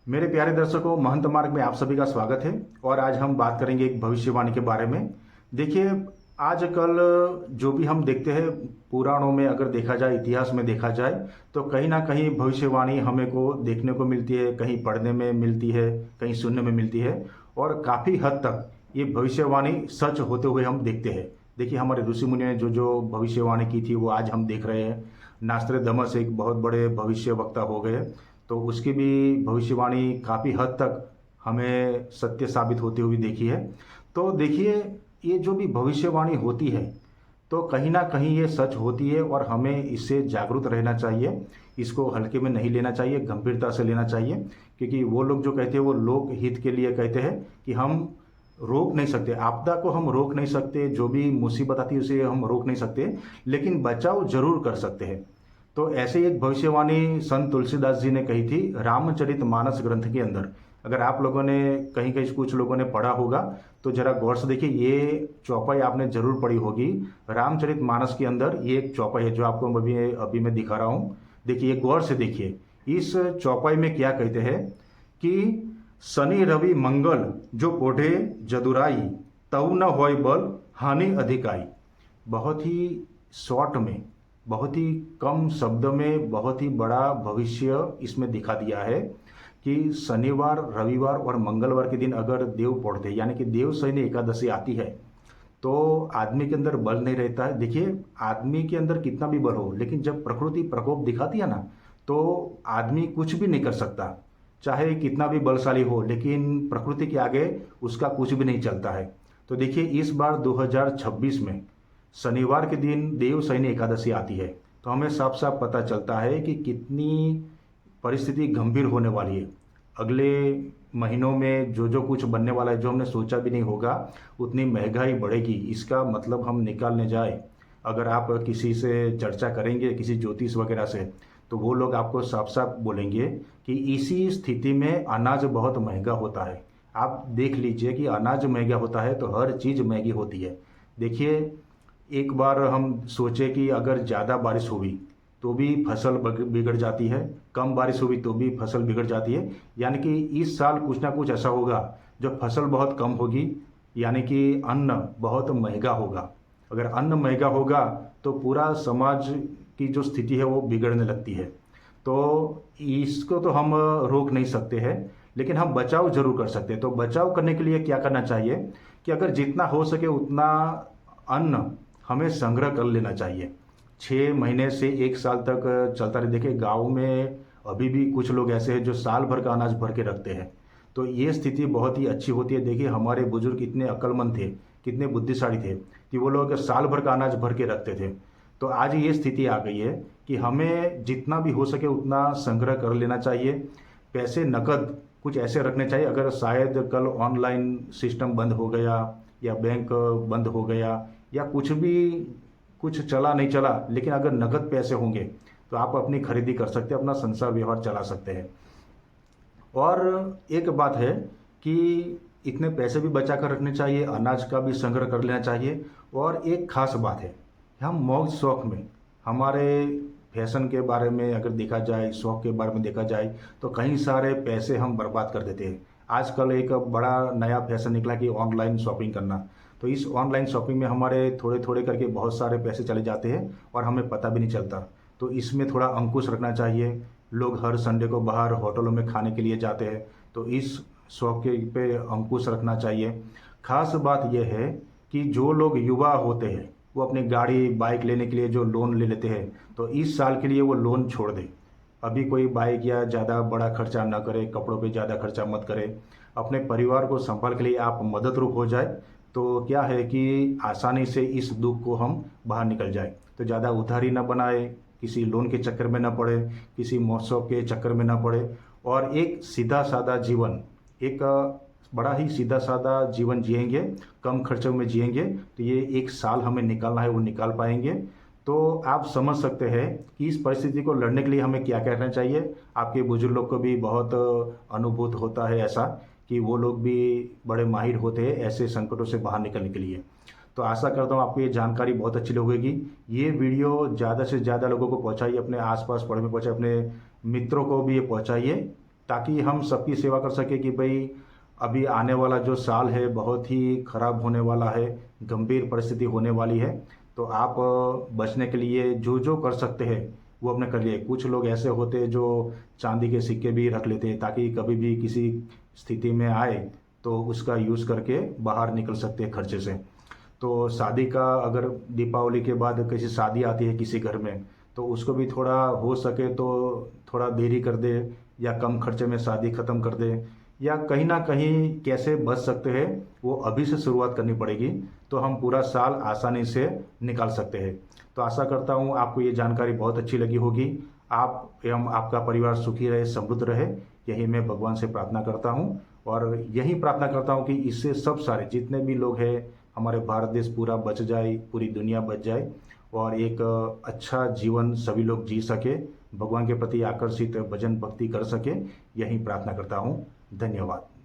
मेरे प्यारे दर्शकों, महंत मार्ग में आप सभी का स्वागत है। और आज हम बात करेंगे एक भविष्यवाणी के बारे में। देखिए, आजकल जो भी हम देखते हैं पुराणों में, अगर देखा जाए, इतिहास में देखा जाए, तो कहीं ना कहीं भविष्यवाणी हमें को देखने को मिलती है, कहीं पढ़ने में मिलती है, कहीं सुनने में मिलती है। और काफ़ी हद तक ये भविष्यवाणी सच होते हुए हम देखते हैं। देखिए, हमारे ऋषि मुनि ने जो जो भविष्यवाणी की थी वो आज हम देख रहे हैं। नास्ट्रेदामस एक बहुत बड़े भविष्य वक्ता हो गए, तो उसकी भी भविष्यवाणी काफ़ी हद तक हमें सत्य साबित होती हुई देखी है। तो देखिए, ये जो भी भविष्यवाणी होती है तो कहीं ना कहीं ये सच होती है और हमें इससे जागरूक रहना चाहिए। इसको हल्के में नहीं लेना चाहिए, गंभीरता से लेना चाहिए। क्योंकि वो लोग जो कहते हैं वो लोक हित के लिए कहते हैं कि हम रोक नहीं सकते, आपदा को हम रोक नहीं सकते, जो भी मुसीबत आती है उसे हम रोक नहीं सकते, लेकिन बचाव जरूर कर सकते हैं। तो ऐसे ही एक भविष्यवाणी संत तुलसीदास जी ने कही थी रामचरितमानस ग्रंथ के अंदर। अगर आप लोगों ने कहीं कहीं कुछ लोगों ने पढ़ा होगा तो जरा गौर से देखिए, ये चौपाई आपने जरूर पढ़ी होगी। रामचरितमानस के अंदर ये एक चौपाई है जो आपको अभी अभी मैं दिखा रहा हूँ। देखिए, गौर से देखिए, इस चौपाई में क्या कहते हैं कि शनि रवि मंगल जो कोढ़े जदुराई, तऊ न होय बल हानि अधिकाई। बहुत ही शॉर्ट में, बहुत ही कम शब्द में बहुत ही बड़ा भविष्य इसमें दिखा दिया है कि शनिवार, रविवार और मंगलवार के दिन अगर देव पढ़ते, यानी कि देव शयनी एकादशी आती है, तो आदमी के अंदर बल नहीं रहता है। देखिए, आदमी के अंदर कितना भी बल हो, लेकिन जब प्रकृति प्रकोप दिखाती है ना, तो आदमी कुछ भी नहीं कर सकता। चाहे कितना भी बलशाली हो, लेकिन प्रकृति के आगे उसका कुछ भी नहीं चलता है। तो देखिए, इस बार 2026 में शनिवार के दिन देव शयनी एकादशी आती है, तो हमें साफ साफ पता चलता है कि कितनी परिस्थिति गंभीर होने वाली है। अगले महीनों में जो जो कुछ बनने वाला है, जो हमने सोचा भी नहीं होगा, उतनी महंगाई बढ़ेगी। इसका मतलब हम निकालने जाए, अगर आप किसी से चर्चा करेंगे, किसी ज्योतिष वगैरह से, तो वो लोग आपको साफ साफ बोलेंगे कि इसी स्थिति में अनाज बहुत महंगा होता है। आप देख लीजिए कि अनाज महंगा होता है तो हर चीज़ महंगी होती है। देखिए, एक बार हम सोचे कि अगर ज़्यादा बारिश हुई तो भी फसल बिगड़ जाती है, कम बारिश हुई तो भी फसल बिगड़ जाती है। यानी कि इस साल कुछ ना कुछ ऐसा होगा जब फसल बहुत कम होगी, यानी कि अन्न बहुत महंगा होगा। अगर अन्न महंगा होगा तो पूरा समाज की जो स्थिति है वो बिगड़ने लगती है। तो इसको तो हम रोक नहीं सकते हैं, लेकिन हम बचाव जरूर कर सकते हैं। तो बचाव करने के लिए क्या करना चाहिए कि अगर जितना हो सके उतना अन्न हमें संग्रह कर लेना चाहिए। 6 महीने से 1 साल तक चलता रहे। देखिए, गाँव में अभी भी कुछ लोग ऐसे हैं जो साल भर का अनाज भर के रखते हैं। तो ये स्थिति बहुत ही अच्छी होती है। देखिए, हमारे बुजुर्ग कितने अक्लमंद थे, कितने बुद्धिशाली थे कि वो लोग साल भर का अनाज भर के रखते थे। तो आज ये स्थिति आ गई है कि हमें जितना भी हो सके उतना संग्रह कर लेना चाहिए। पैसे नकद कुछ ऐसे रखने चाहिए, अगर शायद कल ऑनलाइन सिस्टम बंद हो गया या बैंक बंद हो गया या कुछ भी, कुछ चला नहीं चला, लेकिन अगर नकद पैसे होंगे तो आप अपनी खरीदी कर सकते हैं, अपना संसार व्यवहार चला सकते हैं। और एक बात है कि इतने पैसे भी बचा कर रखने चाहिए, अनाज का भी संग्रह कर लेना चाहिए। और एक खास बात है, हम मौज शौक में, हमारे फैशन के बारे में अगर देखा जाए, शौक के बारे में देखा जाए, तो कई सारे पैसे हम बर्बाद कर देते हैं। आजकल एक बड़ा नया फैशन निकला कि ऑनलाइन शॉपिंग करना। तो इस ऑनलाइन शॉपिंग में हमारे थोड़े थोड़े करके बहुत सारे पैसे चले जाते हैं और हमें पता भी नहीं चलता। तो इसमें थोड़ा अंकुश रखना चाहिए। लोग हर संडे को बाहर होटलों में खाने के लिए जाते हैं, तो इस शौक के पे अंकुश रखना चाहिए। खास बात यह है कि जो लोग युवा होते हैं वो अपनी गाड़ी बाइक लेने के लिए जो लोन ले लेते हैं, तो इस साल के लिए वो लोन छोड़ दें। अभी कोई बाइक या ज़्यादा बड़ा खर्चा ना करे, कपड़ों पे ज़्यादा खर्चा मत करें। अपने परिवार को संभाल के लिए आप मदद रूप हो जाए, तो क्या है कि आसानी से इस दुख को हम बाहर निकल जाए। तो ज़्यादा उधारी ना बनाए, किसी लोन के चक्कर में ना पड़े, किसी मौसम के चक्कर में ना पड़े, और एक सीधा सादा जीवन, एक बड़ा ही सीधा सादा जीवन जिएंगे, कम खर्चों में जिएंगे, तो ये 1 साल हमें निकालना है वो निकाल पाएंगे। तो आप समझ सकते हैं कि इस परिस्थिति को लड़ने के लिए हमें क्या करना चाहिए। आपके बुजुर्ग लोग को भी बहुत अनुभूत होता है ऐसा, कि वो लोग भी बड़े माहिर होते हैं ऐसे संकटों से बाहर निकलने के लिए। तो आशा करता हूँ आपको ये जानकारी बहुत अच्छी लगेगी। ये वीडियो ज़्यादा से ज़्यादा लोगों को पहुँचाइए, अपने आसपास पड़ोस में पहुँचाइए, अपने मित्रों को भी ये पहुँचाइए, ताकि हम सबकी सेवा कर सके कि भाई अभी आने वाला जो साल है बहुत ही खराब होने वाला है, गंभीर परिस्थिति होने वाली है। तो आप बचने के लिए जो जो कर सकते हैं वो अपने कर लिए। कुछ लोग ऐसे होते हैं जो चांदी के सिक्के भी रख लेते हैं, ताकि कभी भी किसी स्थिति में आए तो उसका यूज़ करके बाहर निकल सकते हैं खर्चे से। तो शादी का अगर दीपावली के बाद किसी शादी आती है किसी घर में, तो उसको भी थोड़ा हो सके तो थोड़ा देरी कर दे, या कम खर्चे में शादी ख़त्म कर दे, या कहीं ना कहीं कैसे बच सकते हैं वो अभी से शुरुआत करनी पड़ेगी, तो हम पूरा साल आसानी से निकाल सकते हैं। तो आशा करता हूँ आपको ये जानकारी बहुत अच्छी लगी होगी। आप एवं आपका परिवार सुखी रहे, समृद्ध रहे, यही मैं भगवान से प्रार्थना करता हूँ। और यही प्रार्थना करता हूँ कि इससे सब सारे जितने भी लोग हैं, हमारे भारत देश पूरा बच जाए, पूरी दुनिया बच जाए, और एक अच्छा जीवन सभी लोग जी सके, भगवान के प्रति आकर्षित भजन भक्ति कर सके, यही प्रार्थना करता हूँ। धन्यवाद।